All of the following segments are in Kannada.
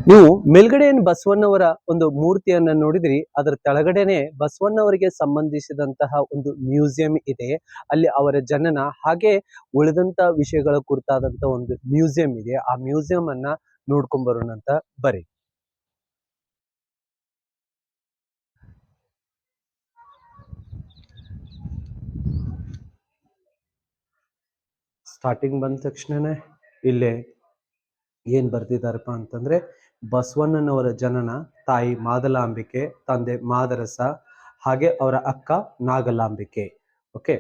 ನೀವು ಮೇಲ್ಗಡೆ ಏನು ಬಸವಣ್ಣವರ ಒಂದು ಮೂರ್ತಿಯನ್ನ ನೋಡಿದ್ರಿ, ಅದರ ಕೆಳಗಡೆನೆ ಬಸವಣ್ಣವರಿಗೆ ಸಂಬಂಧಿಸಿದಂತಹ ಒಂದು ಮ್ಯೂಸಿಯಂ ಇದೆ. ಅಲ್ಲಿ ಅವರ ಜನನ ಹಾಗೆ ಉಳಿದಂತ ವಿಷಯಗಳ ಕುರಿತಾದಂತ ಒಂದು ಮ್ಯೂಸಿಯಂ ಇದೆ. ಆ ಮ್ಯೂಸಿಯಂ ಅನ್ನ ನೋಡ್ಕೊಂಡ್ ಬರೋಣ ಅಂತ ಬರಿ. ಸ್ಟಾರ್ಟಿಂಗ್ ಬಂದ ತಕ್ಷಣನೇ ಇಲ್ಲೇ ಏನ್ ಬರ್ದಿದಾರಪ್ಪ ಅಂತಂದ್ರೆ, ಬಸವಣ್ಣನವರ ಜನನ, ತಾಯಿ ಮಾದಲಾಂಬಿಕೆ, ತಂದೆ ಮಾದರಸ, ಹಾಗೆ ಅವರ ಅಕ್ಕ ನಾಗಲಾಂಬಿಕೆ. ಓಕೆ,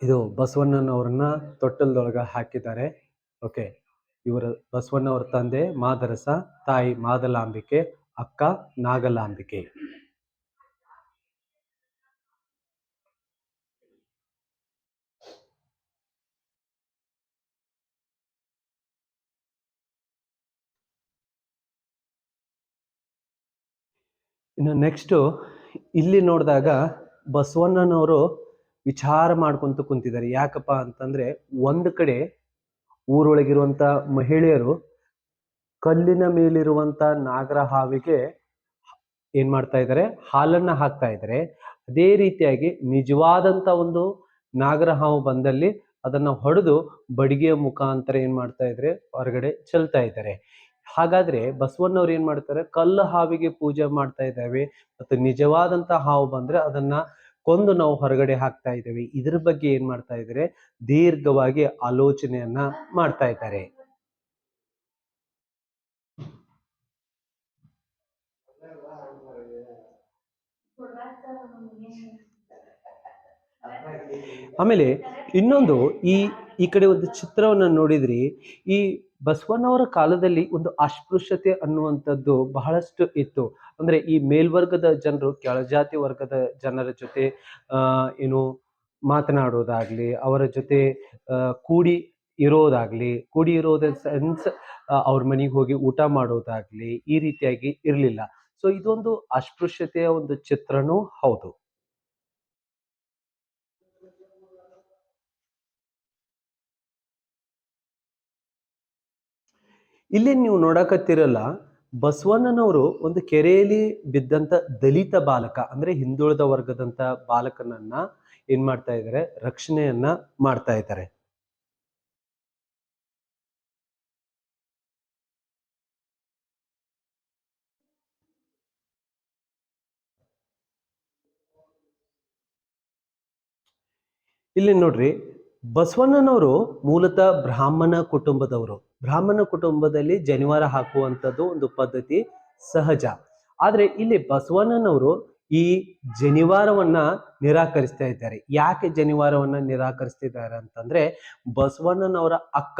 ಇದು ಬಸವಣ್ಣನವ್ರನ್ನ ತೊಟ್ಟಲದೊಳಗ ಹಾಕಿದ್ದಾರೆ. ಓಕೆ, ಇವರ ಬಸವಣ್ಣವ್ರ ತಂದೆ ಮಾದರಸ, ತಾಯಿ ಮಾದಲಾಂಬಿಕೆ, ಅಕ್ಕ ನಾಗಲಾಂಬಿಕೆ. ಇನ್ನು ನೆಕ್ಸ್ಟು ಇಲ್ಲಿ ನೋಡಿದಾಗ ಬಸವಣ್ಣನವರು ವಿಚಾರ ಮಾಡ್ಕೊಂತ ಕುಂತಿದ್ದಾರೆ. ಯಾಕಪ್ಪ ಅಂತಂದ್ರೆ, ಒಂದು ಕಡೆ ಊರೊಳಗಿರುವಂತ ಮಹಿಳೆಯರು ಕಲ್ಲಿನ ಮೇಲಿರುವಂತ ನಾಗರ ಹಾವಿಗೆ ಏನ್ ಮಾಡ್ತಾ ಇದ್ದಾರೆ, ಹಾಲನ್ನ ಹಾಕ್ತಾ ಇದ್ದಾರೆ. ಅದೇ ರೀತಿಯಾಗಿ ನಿಜವಾದಂತ ಒಂದು ನಾಗರ ಹಾವು ಬಂದಲ್ಲಿ ಅದನ್ನ ಹೊಡೆದು ಬಡಿಗೆಯ ಮುಖಾಂತರ ಏನ್ ಮಾಡ್ತಾ ಇದ್ರೆ ಹೊರಗಡೆ ಚೆಲ್ತಾ ಇದ್ದಾರೆ. ಹಾಗಾದ್ರೆ ಬಸವಣ್ಣವ್ರು ಏನ್ ಮಾಡ್ತಾರೆ, ಕಲ್ಲು ಹಾವಿಗೆ ಪೂಜೆ ಮಾಡ್ತಾ ಇದ್ದಾವೆ, ಮತ್ತು ನಿಜವಾದಂತ ಹಾವು ಬಂದ್ರೆ ಅದನ್ನ ಕೊಂದು ನಾವು ಹೊರಗಡೆ ಹಾಕ್ತಾ ಇದ್ದೇವೆ. ಇದ್ರ ಬಗ್ಗೆ ಏನ್ ಮಾಡ್ತಾ ಇದ್ದಾರೆ, ದೀರ್ಘವಾಗಿ ಆಲೋಚನೆಯನ್ನ ಮಾಡ್ತಾ ಇದ್ದಾರೆ. ಆಮೇಲೆ ಇನ್ನೊಂದು, ಈ ಕಡೆ ಒಂದು ಚಿತ್ರವನ್ನ ನೋಡಿದ್ರಿ, ಈ ಬಸವಣ್ಣವರ ಕಾಲದಲ್ಲಿ ಒಂದು ಅಸ್ಪೃಶ್ಯತೆ ಅನ್ನುವಂಥದ್ದು ಬಹಳಷ್ಟು ಇತ್ತು. ಅಂದ್ರೆ ಈ ಮೇಲ್ವರ್ಗದ ಜನರು ಕೆಳಜಾತಿ ವರ್ಗದ ಜನರ ಜೊತೆ ಏನು ಮಾತನಾಡೋದಾಗ್ಲಿ, ಅವರ ಜೊತೆ ಕೂಡಿ ಇರೋದ ಸೆನ್ಸ್, ಅವ್ರ ಮನೆಗೆ ಹೋಗಿ ಊಟ ಮಾಡೋದಾಗ್ಲಿ, ಈ ರೀತಿಯಾಗಿ ಇರ್ಲಿಲ್ಲ. ಸೊ ಇದೊಂದು ಅಸ್ಪೃಶ್ಯತೆಯ ಒಂದು ಚಿತ್ರನೂ ಹೌದು. ಇಲ್ಲಿ ನೀವು ನೋಡಕತ್ತಿರಲ್ಲ, ಬಸವಣ್ಣನವರು ಒಂದು ಕೆರೆಯಲ್ಲಿ ಬಿದ್ದಂತ ದಲಿತ ಬಾಲಕ, ಅಂದ್ರೆ ಹಿಂದುಳಿದ ವರ್ಗದಂತ ಬಾಲಕನನ್ನ ಏನ್ ಮಾಡ್ತಾ ಇದ್ದಾರೆ, ರಕ್ಷಣೆಯನ್ನ ಮಾಡ್ತಾ ಇದ್ದಾರೆ. ಇಲ್ಲಿ ನೋಡ್ರಿ, ಬಸವಣ್ಣನವರು ಮೂಲತಃ ಬ್ರಾಹ್ಮಣ ಕುಟುಂಬದವರು. ಬ್ರಾಹ್ಮಣ ಕುಟುಂಬದಲ್ಲಿ ಜನಿವಾರ ಹಾಕುವಂಥದ್ದು ಒಂದು ಪದ್ಧತಿ ಸಹಜ. ಆದ್ರೆ ಇಲ್ಲಿ ಬಸವಣ್ಣನವರು ಈ ಜನಿವಾರವನ್ನ ನಿರಾಕರಿಸ್ತಾ ಇದ್ದಾರೆ. ಯಾಕೆ ಜನಿವಾರವನ್ನ ನಿರಾಕರಿಸ್ತಿದ್ದಾರೆ ಅಂತಂದ್ರೆ, ಬಸವಣ್ಣನವರ ಅಕ್ಕ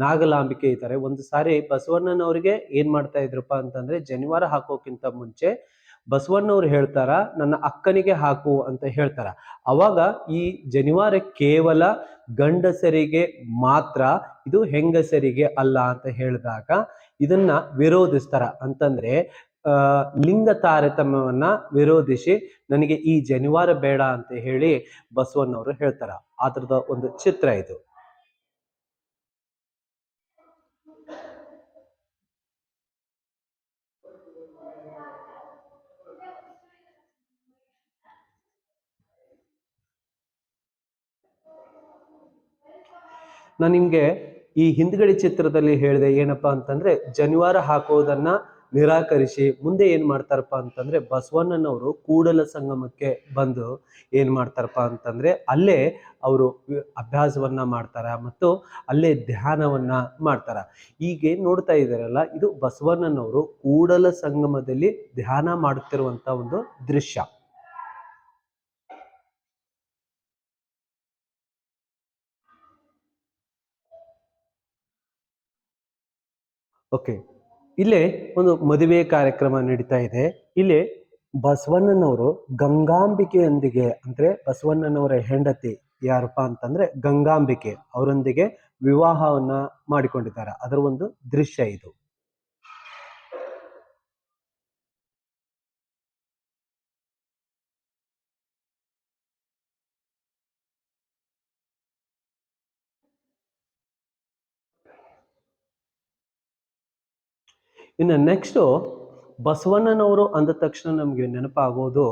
ನಾಗಲಾಂಬಿಕೆ ಇದ್ದಾರೆ. ಒಂದು ಸಾರಿ ಬಸವಣ್ಣನವರಿಗೆ ಏನ್ ಮಾಡ್ತಾ ಇದ್ರಪ್ಪ ಅಂತಂದ್ರೆ, ಜನಿವಾರ ಹಾಕೋಕ್ಕಿಂತ ಮುಂಚೆ ಬಸವಣ್ಣವ್ರು ಹೇಳ್ತಾರ, ನನ್ನ ಅಕ್ಕನಿಗೆ ಹಾಕು ಅಂತ ಹೇಳ್ತಾರ. ಅವಾಗ ಈ ಜನಿವಾರ ಕೇವಲ ಗಂಡಸರಿಗೆ ಮಾತ್ರ, ಇದು ಹೆಂಗಸರಿಗೆ ಅಲ್ಲ ಅಂತ ಹೇಳಿದಾಗ ಇದನ್ನ ವಿರೋಧಿಸ್ತಾರ. ಅಂತಂದ್ರೆ ಲಿಂಗ ತಾರತಮ್ಯವನ್ನ ವಿರೋಧಿಸಿ ನನಗೆ ಈ ಜನಿವಾರ ಬೇಡ ಅಂತ ಹೇಳಿ ಬಸವಣ್ಣವರು ಹೇಳ್ತಾರ. ಆದ್ರದ ಒಂದು ಚಿತ್ರ ಇದು. ನಾನು ನಿಮ್ಗೆ ಈ ಹಿಂದ್ಗಡೆ ಚಿತ್ರದಲ್ಲಿ ಹೇಳಿದೆ ಏನಪ್ಪಾ ಅಂತಂದ್ರೆ, ಜನಿವಾರ ಹಾಕೋದನ್ನ ನಿರಾಕರಿಸಿ ಮುಂದೆ ಏನ್ ಮಾಡ್ತಾರಪ್ಪ ಅಂತಂದ್ರೆ, ಬಸವಣ್ಣನವರು ಕೂಡಲ ಸಂಗಮಕ್ಕೆ ಬಂದು ಏನ್ ಮಾಡ್ತಾರಪ್ಪ ಅಂತಂದ್ರೆ, ಅಲ್ಲೇ ಅವರು ಅಭ್ಯಾಸವನ್ನ ಮಾಡ್ತಾರ ಮತ್ತು ಅಲ್ಲೇ ಧ್ಯಾನವನ್ನ ಮಾಡ್ತಾರ. ಈಗ ನೋಡ್ತಾ ಇದ್ದಾರಲ್ಲ, ಇದು ಬಸವಣ್ಣನವರು ಕೂಡಲ ಸಂಗಮದಲ್ಲಿ ಧ್ಯಾನ ಮಾಡುತ್ತಿರುವಂತ ಒಂದು ದೃಶ್ಯ. ಓಕೆ, ಇಲ್ಲೇ ಒಂದು ಮದುವೆ ಕಾರ್ಯಕ್ರಮ ನಡೀತಾ ಇದೆ. ಇಲ್ಲಿ ಬಸವಣ್ಣನವರು ಗಂಗಾಂಬಿಕೆಯೊಂದಿಗೆ, ಅಂದ್ರೆ ಬಸವಣ್ಣನವರ ಹೆಂಡತಿ ಯಾರಪ್ಪ ಅಂತಂದ್ರೆ ಗಂಗಾಂಬಿಕೆ, ಅವರೊಂದಿಗೆ ವಿವಾಹವನ್ನ ಮಾಡಿಕೊಂಡಿದ್ದಾರೆ. ಅದರ ಒಂದು ದೃಶ್ಯ ಇದು. ಇನ್ನು ನೆಕ್ಸ್ಟು ಬಸವಣ್ಣನವರು ಅಂದ ತಕ್ಷಣ ನಮಗೆ ನೆನಪಾಗೋದು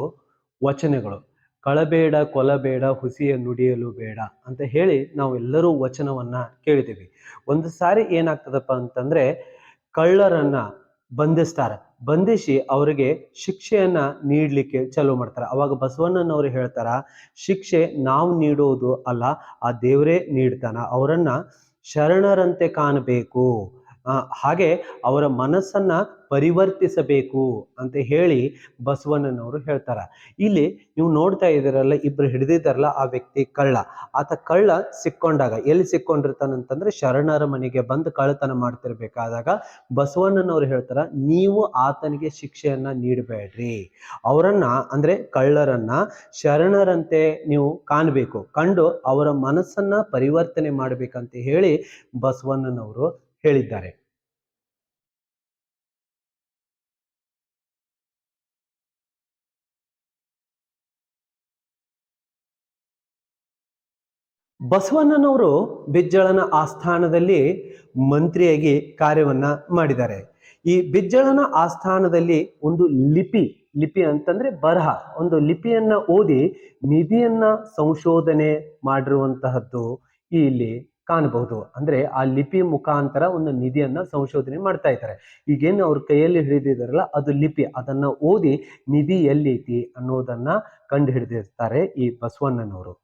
ವಚನಗಳು. ಕಳಬೇಡ ಕೊಲಬೇಡ ಹುಸಿಯ ನುಡಿಯಲು ಬೇಡ ಅಂತ ಹೇಳಿ ನಾವು ಎಲ್ಲರೂ ವಚನವನ್ನ ಕೇಳಿದ್ದೀವಿ. ಒಂದು ಸಾರಿ ಏನಾಗ್ತದಪ್ಪ ಅಂತಂದ್ರೆ ಕಳ್ಳರನ್ನ ಬಂಧಿಸ್ತಾರೆ. ಬಂಧಿಸಿ ಅವರಿಗೆ ಶಿಕ್ಷೆಯನ್ನ ನೀಡ್ಲಿಕ್ಕೆ ಚಾಲೂ ಮಾಡ್ತಾರೆ. ಅವಾಗ ಬಸವಣ್ಣನವರು ಹೇಳ್ತಾರ, ಶಿಕ್ಷೆ ನಾವು ನೀಡೋದು ಅಲ್ಲ, ಆ ದೇವರೇ ನೀಡ್ತಾನ, ಅವರನ್ನ ಶರಣರಂತೆ ಕಾಣಬೇಕು, ಹಾಗೆ ಅವರ ಮನಸ್ಸನ್ನ ಪರಿವರ್ತಿಸಬೇಕು ಅಂತ ಹೇಳಿ ಬಸವಣ್ಣನವರು ಹೇಳ್ತಾರ. ಇಲ್ಲಿ ನೀವು ನೋಡ್ತಾ ಇದ್ದೀರಲ್ಲ, ಇಬ್ರು ಹಿಡಿದಿದ್ದಾರಲ್ಲ, ಆ ವ್ಯಕ್ತಿ ಕಳ್ಳ. ಆತ ಕಳ್ಳ ಸಿಕ್ಕೊಂಡಾಗ ಎಲ್ಲಿ ಸಿಕ್ಕೊಂಡಿರ್ತಾನಂತಂದ್ರೆ ಶರಣರ ಮನೆಗೆ ಬಂದು ಕಳ್ಳತನ ಮಾಡ್ತಿರ್ಬೇಕಾದಾಗ ಬಸವಣ್ಣನವರು ಹೇಳ್ತಾರ, ನೀವು ಆತನಿಗೆ ಶಿಕ್ಷೆಯನ್ನ ನೀಡಬೇಡ್ರಿ, ಅವರನ್ನ ಅಂದ್ರೆ ಕಳ್ಳರನ್ನ ಶರಣರಂತೆ ನೀವು ಕಾಣಬೇಕು, ಕಂಡು ಅವರ ಮನಸ್ಸನ್ನ ಪರಿವರ್ತನೆ ಮಾಡ್ಬೇಕಂತ ಹೇಳಿ ಬಸವಣ್ಣನವರು ಹೇಳಿದ್ದಾರೆ. ಬಸವಣ್ಣನವರು ಬಿಜ್ಜಳನ ಆಸ್ಥಾನದಲ್ಲಿ ಮಂತ್ರಿಯಾಗಿ ಕಾರ್ಯವನ್ನ ಮಾಡಿದ್ದಾರೆ. ಈ ಬಿಜ್ಜಳನ ಆಸ್ಥಾನದಲ್ಲಿ ಒಂದು ಲಿಪಿ, ಲಿಪಿ ಅಂತಂದ್ರೆ ಬರಹ, ಒಂದು ಲಿಪಿಯನ್ನ ಓದಿ ನಿಧಿಯನ್ನ ಸಂಶೋಧನೆ ಮಾಡಿರುವಂತಹದ್ದು ಇಲ್ಲಿ ಕಾಣಬಹುದು. ಅಂದ್ರೆ ಆ ಲಿಪಿ ಮುಖಾಂತರ ಒಂದು ನಿಧಿಯನ್ನ ಸಂಶೋಧನೆ ಮಾಡ್ತಾ ಇದ್ದಾರೆ. ಈಗೇನು ಅವ್ರ ಕೈಯಲ್ಲಿ ಹಿಡಿದಿದಾರಲ್ಲ ಅದು ಲಿಪಿ, ಅದನ್ನ ಓದಿ ನಿಧಿ ಎಲ್ಲೈತಿ ಅನ್ನೋದನ್ನ ಕಂಡು ಹಿಡಿದಿರ್ತಾರೆ ಈ ಬಸವಣ್ಣನವರು.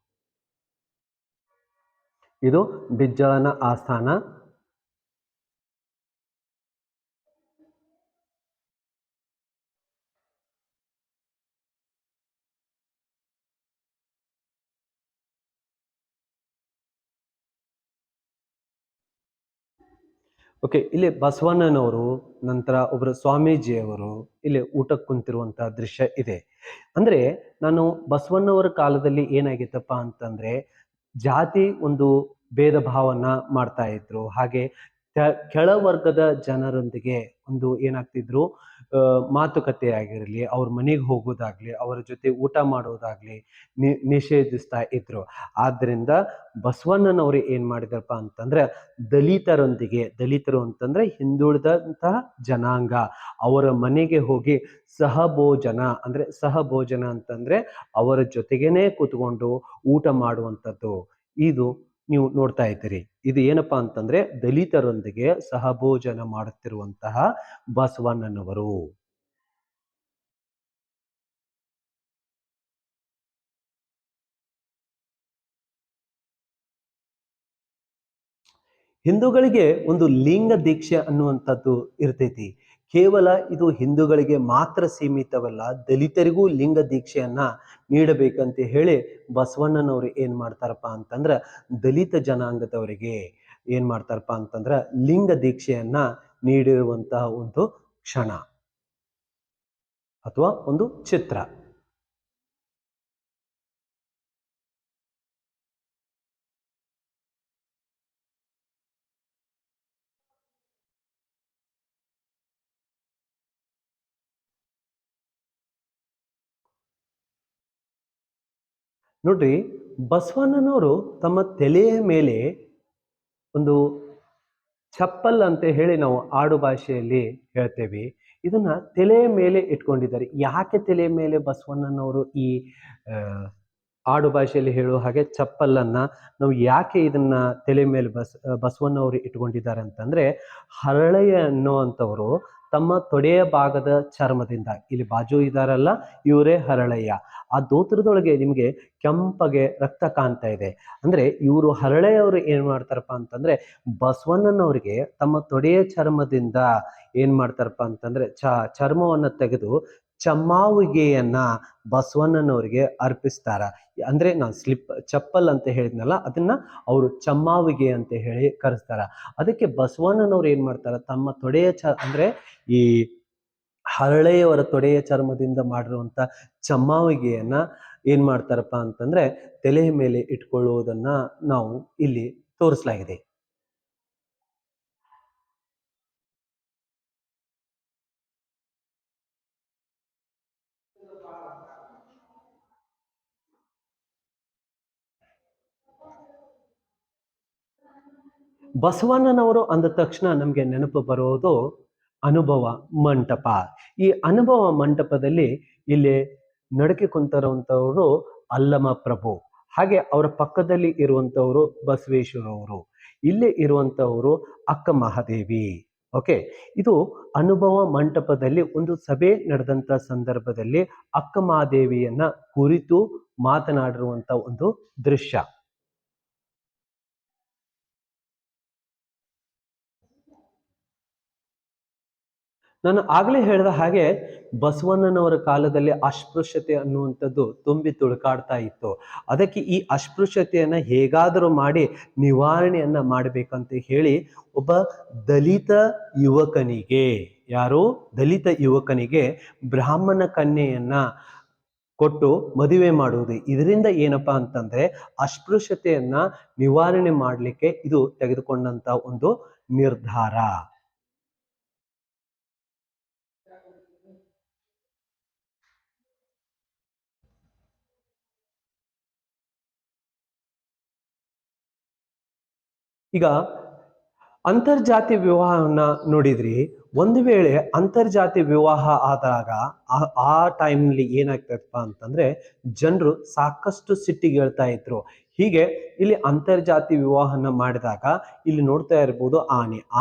ಇದು ಬಿಜ್ಜಳನ ಆಸ್ಥಾನ. ಓಕೆ, ಇಲ್ಲಿ ಬಸವಣ್ಣನವರು ನಂತರ ಒಬ್ಬರು ಸ್ವಾಮೀಜಿಯವರು ಇಲ್ಲಿ ಊಟಕ್ಕೆ ಕುಂತಿರುವಂತಹ ದೃಶ್ಯ ಇದೆ. ಅಂದ್ರೆ ನಾನು ಬಸವಣ್ಣವರ ಕಾಲದಲ್ಲಿ ಏನಾಗಿತ್ತಪ್ಪ ಅಂತಂದ್ರೆ ಜಾತಿ ಒಂದು ಭೇದ ಭಾವನ ಮಾಡ್ತಾ ಇದ್ರು. ಹಾಗೆ ಕೆಳವರ್ಗದ ಜನರೊಂದಿಗೆ ಒಂದು ಏನಾಗ್ತಿದ್ರು, ಮಾತುಕತೆ ಆಗಿರಲಿ, ಅವ್ರ ಮನೆಗೆ ಹೋಗೋದಾಗ್ಲಿ, ಅವರ ಜೊತೆ ಊಟ ಮಾಡೋದಾಗ್ಲಿ ನಿಷೇಧಿಸ್ತಾ ಇದ್ರು. ಆದ್ರಿಂದ ಬಸವಣ್ಣನವರು ಏನ್ ಮಾಡಿದಾರಪ್ಪ ಅಂತಂದ್ರೆ ದಲಿತರೊಂದಿಗೆ, ದಲಿತರು ಅಂತಂದ್ರೆ ಹಿಂದುಳಿದಂತಹ ಜನಾಂಗ, ಅವರ ಮನೆಗೆ ಹೋಗಿ ಸಹಭೋಜನ, ಅಂದ್ರೆ ಸಹಭೋಜನ ಅಂತಂದ್ರೆ ಅವರ ಜೊತೆಗೇನೆ ಕೂತ್ಕೊಂಡು ಊಟ ಮಾಡುವಂಥದ್ದು, ಇದು ನೀವು ನೋಡ್ತಾ ಇದ್ದೀರಿ. ಇದು ಏನಪ್ಪಾ ಅಂತಂದ್ರೆ ದಲಿತರೊಂದಿಗೆ ಸಹಭೋಜನ ಮಾಡುತ್ತಿರುವಂತಹ ಬಸವಣ್ಣನವರು. ಹಿಂದೂಗಳಿಗೆ ಒಂದು ಲಿಂಗ ದೀಕ್ಷೆ ಅನ್ನುವಂಥದ್ದು ಇರ್ತೈತಿ. ಕೇವಲ ಇದು ಹಿಂದೂಗಳಿಗೆ ಮಾತ್ರ ಸೀಮಿತವಲ್ಲ, ದಲಿತರಿಗೂ ಲಿಂಗ ದೀಕ್ಷೆಯನ್ನ ನೀಡಬೇಕಂತ ಹೇಳಿ ಬಸವಣ್ಣನವರು ಏನ್ ಮಾಡ್ತಾರಪ್ಪ ಅಂತಂದ್ರ ದಲಿತ ಜನಾಂಗದವರಿಗೆ ಏನ್ ಮಾಡ್ತಾರಪ್ಪ ಅಂತಂದ್ರ ಲಿಂಗ ದೀಕ್ಷೆಯನ್ನ ನೀಡಿರುವಂತಹ ಒಂದು ಕ್ಷಣ ಅಥವಾ ಒಂದು ಚಿತ್ರ. ನೋಡ್ರಿ, ಬಸವಣ್ಣನವರು ತಮ್ಮ ತಲೆಯ ಮೇಲೆ ಒಂದು ಚಪ್ಪಲ್ ಅಂತ ಹೇಳಿ ನಾವು ಆಡು ಭಾಷೆಯಲ್ಲಿ ಹೇಳ್ತೇವೆ, ಇದನ್ನ ತಲೆಯ ಮೇಲೆ ಇಟ್ಕೊಂಡಿದ್ದಾರೆ. ಯಾಕೆ ತಲೆಯ ಮೇಲೆ ಬಸವಣ್ಣನವರು ಈ ಆ, ಆಡು ಭಾಷೆಯಲ್ಲಿ ಹೇಳುವ ಹಾಗೆ ಚಪ್ಪಲನ್ನ ನಾವು ಯಾಕೆ ಇದನ್ನ ತಲೆ ಮೇಲೆ ಬಸವಣ್ಣವರು ಇಟ್ಕೊಂಡಿದ್ದಾರೆ ಅಂತಂದ್ರೆ, ಹರಳೆಯ ಅನ್ನುವಂಥವ್ರು ತಮ್ಮ ತೊಡೆಯ ಭಾಗದ ಚರ್ಮದಿಂದ, ಇಲ್ಲಿ ಬಾಜು ಇದಾರಲ್ಲ ಇವರೇ ಹರಳಯ್ಯ, ಆ ದೋತ್ರದೊಳಗೆ ನಿಮ್ಗೆ ಕೆಂಪಗೆ ರಕ್ತ ಕಾಣ್ತಾ ಇದೆ. ಅಂದ್ರೆ ಇವರು ಹರಳೆಯವರು ಏನ್ ಮಾಡ್ತಾರಪ್ಪ ಅಂತಂದ್ರೆ ಬಸವಣ್ಣನವರಿಗೆ ತಮ್ಮ ತೊಡೆಯ ಚರ್ಮದಿಂದ ಏನ್ ಮಾಡ್ತಾರಪ್ಪ ಅಂತಂದ್ರೆ ಚರ್ಮವನ್ನ ತೆಗೆದು ಚಮ್ಮಾವಿಗೆಯನ್ನ ಬಸವಣ್ಣನವರಿಗೆ ಅರ್ಪಿಸ್ತಾರ. ಅಂದ್ರೆ ನಾನು ಚಪ್ಪಲ್ ಅಂತ ಹೇಳಿದ್ನಲ್ಲ, ಅದನ್ನ ಅವರು ಚಮ್ಮಾವಿಗೆ ಅಂತ ಹೇಳಿ ಕರೆಸ್ತಾರ. ಅದಕ್ಕೆ ಬಸವಣ್ಣನವ್ರು ಏನ್ ಮಾಡ್ತಾರ, ತಮ್ಮ ತೊಡೆಯ ಅಂದ್ರೆ ಈ ಹರಳೆಯವರ ತೊಡೆಯ ಚರ್ಮದಿಂದ ಮಾಡಿರುವಂತ ಚಮ್ಮಾವಿಗೆಯನ್ನ ಏನ್ ಮಾಡ್ತಾರಪ್ಪ ಅಂತಂದ್ರೆ ತಲೆಯ ಮೇಲೆ ಇಟ್ಕೊಳ್ಳುವುದನ್ನ ನಾವು ಇಲ್ಲಿ ತೋರಿಸಲಾಗಿದೆ. ಬಸವಣ್ಣನವರು ಅಂದ ತಕ್ಷಣ ನಮ್ಗೆ ನೆನಪು ಬರೋದು ಅನುಭವ ಮಂಟಪ. ಈ ಅನುಭವ ಮಂಟಪದಲ್ಲಿ ಇಲ್ಲಿ ನಡಕೆ ಕುಂತಿರುವಂತವರು ಅಲ್ಲಮ ಪ್ರಭು, ಹಾಗೆ ಅವರ ಪಕ್ಕದಲ್ಲಿ ಇರುವಂತವರು ಬಸವೇಶ್ವರವರು, ಇಲ್ಲಿ ಇರುವಂತವರು ಅಕ್ಕ ಮಹಾದೇವಿ. ಓಕೆ, ಇದು ಅನುಭವ ಮಂಟಪದಲ್ಲಿ ಒಂದು ಸಭೆ ನಡೆದಂತ ಸಂದರ್ಭದಲ್ಲಿ ಅಕ್ಕ ಮಹಾದೇವಿಯನ್ನ ಕುರಿತು ಮಾತನಾಡಿರುವಂತ ಒಂದು ದೃಶ್ಯ. ನಾನು ಆಗ್ಲೇ ಹೇಳಿದ ಹಾಗೆ ಬಸವಣ್ಣನವರ ಕಾಲದಲ್ಲಿ ಅಸ್ಪೃಶ್ಯತೆ ಅನ್ನುವಂಥದ್ದು ತುಂಬಿ ತುಳುಕಾಡ್ತಾ ಇತ್ತು. ಅದಕ್ಕೆ ಈ ಅಸ್ಪೃಶ್ಯತೆಯನ್ನ ಹೇಗಾದರೂ ಮಾಡಿ ನಿವಾರಣೆಯನ್ನ ಮಾಡಬೇಕಂತ ಹೇಳಿ ಒಬ್ಬ ದಲಿತ ಯುವಕನಿಗೆ, ಯಾರು ದಲಿತ ಯುವಕನಿಗೆ ಬ್ರಾಹ್ಮಣ ಕನ್ಯೆಯನ್ನ ಕೊಟ್ಟು ಮದುವೆ ಮಾಡುವುದು. ಇದರಿಂದ ಏನಪ್ಪಾ ಅಂತಂದ್ರೆ ಅಸ್ಪೃಶ್ಯತೆಯನ್ನ ನಿವಾರಣೆ ಮಾಡಲಿಕ್ಕೆ ಇದು ತೆಗೆದುಕೊಂಡಂತ ಒಂದು ನಿರ್ಧಾರ. ಈಗ ಅಂತರ್ಜಾತಿ ವಿವಾಹವನ್ನ ನೋಡಿದ್ರಿ. ಒಂದು ವೇಳೆ ಅಂತರ್ಜಾತಿ ವಿವಾಹ ಆದಾಗ ಆ ಟೈಮ್ಲಿ ಏನಾಗ್ತದಪ್ಪ ಅಂತಂದ್ರೆ ಜನರು ಸಾಕಷ್ಟು ಸಿಟ್ಟಿಗೆ ಹೇಳ್ತಾ ಇದ್ರು. ಹೀಗೆ ಇಲ್ಲಿ ಅಂತರ್ಜಾತಿ ವಿವಾಹನ ಮಾಡಿದಾಗ ಇಲ್ಲಿ ನೋಡ್ತಾ ಇರ್ಬೋದು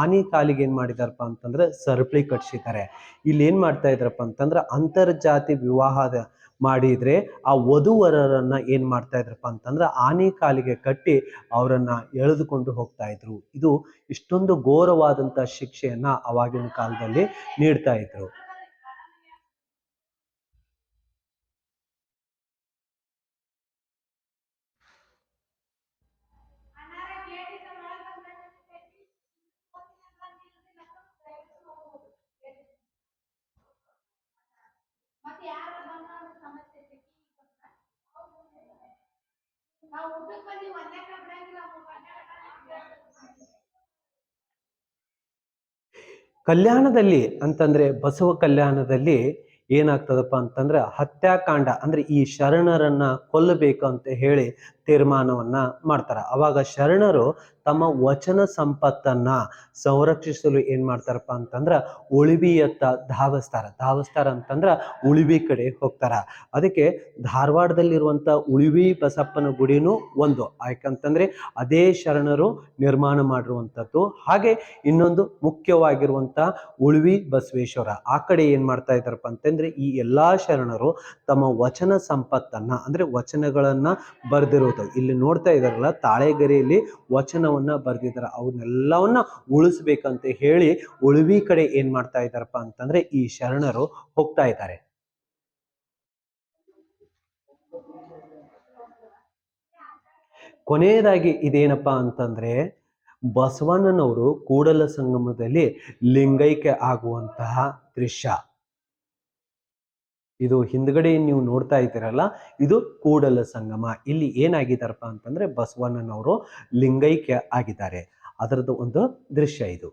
ಆನೆ ಕಾಲಿಗೆ ಏನ್ ಮಾಡಿದಾರಪ್ಪ ಅಂತಂದ್ರೆ ಸರಪಳಿ ಕಟ್ಸಿದ್ದಾರೆ. ಇಲ್ಲಿ ಏನ್ ಮಾಡ್ತಾ ಇದ್ರಪ್ಪ ಅಂತಂದ್ರೆ ಅಂತರ್ಜಾತಿ ವಿವಾಹದ ಮಾಡಿದ್ರೆ ಆ ವಧುವರರನ್ನ ಏನ್ ಮಾಡ್ತಾ ಇದ್ರಪ್ಪ ಅಂತಂದ್ರೆ ಆನೆ ಕಾಲಿಗೆ ಕಟ್ಟಿ ಅವರನ್ನ ಎಳೆದುಕೊಂಡು ಹೋಗ್ತಾ ಇದ್ರು. ಇದು ಇಷ್ಟೊಂದು ಘೋರವಾದಂತ ಶಿಕ್ಷೆಯನ್ನ ಅವಾಗಿನ ಕಾಲದಲ್ಲಿ ನೀಡ್ತಾ ಇದ್ರು. ಕಲ್ಯಾಣದಲ್ಲಿ ಅಂತಂದ್ರೆ ಬಸವ ಕಲ್ಯಾಣದಲ್ಲಿ ಏನಾಗ್ತದಪ್ಪ ಅಂತಂದ್ರೆ ಹತ್ಯಾಕಾಂಡ ಅಂದ್ರೆ ಈ ಶರಣರನ್ನ ಕೊಲ್ಲಬೇಕು ಅಂತ ಹೇಳಿ ತೀರ್ಮಾನವನ್ನ ಮಾಡ್ತಾರ. ಅವಾಗ ಶರಣರು ತಮ್ಮ ವಚನ ಸಂಪತ್ತನ್ನ ಸಂರಕ್ಷಿಸಲು ಏನ್ ಮಾಡ್ತಾರಪ್ಪ ಅಂತಂದ್ರ ಉಳಿವಿಯತ್ತ ಧಾವಸ್ತಾರ ಅಂತಂದ್ರ ಉಳಿವಿ ಕಡೆ ಹೋಗ್ತಾರ. ಅದಕ್ಕೆ ಧಾರವಾಡದಲ್ಲಿರುವಂತ ಉಳಿವಿ ಬಸಪ್ಪನ ಗುಡಿನೂ ಒಂದು, ಯಾಕಂತಂದ್ರೆ ಅದೇ ಶರಣರು ನಿರ್ಮಾಣ ಮಾಡಿರುವಂಥದ್ದು. ಹಾಗೆ ಇನ್ನೊಂದು ಮುಖ್ಯವಾಗಿರುವಂತ ಉಳಿವಿ ಬಸವೇಶ್ವರ, ಆ ಕಡೆ ಏನ್ ಮಾಡ್ತಾ ಇದ್ದಾರಪ್ಪ ಅಂತಂದ್ರೆ ಈ ಎಲ್ಲಾ ಶರಣರು ತಮ್ಮ ವಚನ ಸಂಪತ್ತನ್ನ ಅಂದ್ರೆ ವಚನಗಳನ್ನ ಬರ್ದಿರೋದು. ಇಲ್ಲಿ ನೋಡ್ತಾ ಇದಾರಲ್ಲ ತಾಳೆಗರಿಯಲ್ಲಿ ವಚನವನ್ನ ಬರ್ದಿದ್ದಾರೆ. ಅವನ್ನೆಲ್ಲವನ್ನ ಉಳಿಸ್ಬೇಕಂತ ಹೇಳಿ ಉಳಿವಿ ಕಡೆ ಏನ್ ಮಾಡ್ತಾ ಇದ್ದಾರಪ್ಪ ಅಂತಂದ್ರೆ ಈ ಶರಣರು ಹೋಗ್ತಾ ಇದ್ದಾರೆ. ಕೊನೆಯದಾಗಿ ಇದೇನಪ್ಪಾ ಅಂತಂದ್ರೆ ಬಸವಣ್ಣನವರು ಕೂಡಲ ಸಂಗಮದಲ್ಲಿ ಲಿಂಗೈಕ್ಯ ಆಗುವಂತಹ ದೃಶ್ಯ. ಇದು ಹಿಂದ್ಗಡೆ ನೀವು ನೋಡ್ತಾ ಇದ್ದೀರಲ್ಲ, ಇದು ಕೂಡಲ ಸಂಗಮ. ಇಲ್ಲಿ ಏನಾಗಿದ್ದಾರಪ್ಪ ಅಂತಂದ್ರೆ ಬಸವಣ್ಣನವರು ಲಿಂಗೈಕ್ಯ ಆಗಿದ್ದಾರೆ. ಅದರದ್ದು ಒಂದು ದೃಶ್ಯ ಇದು.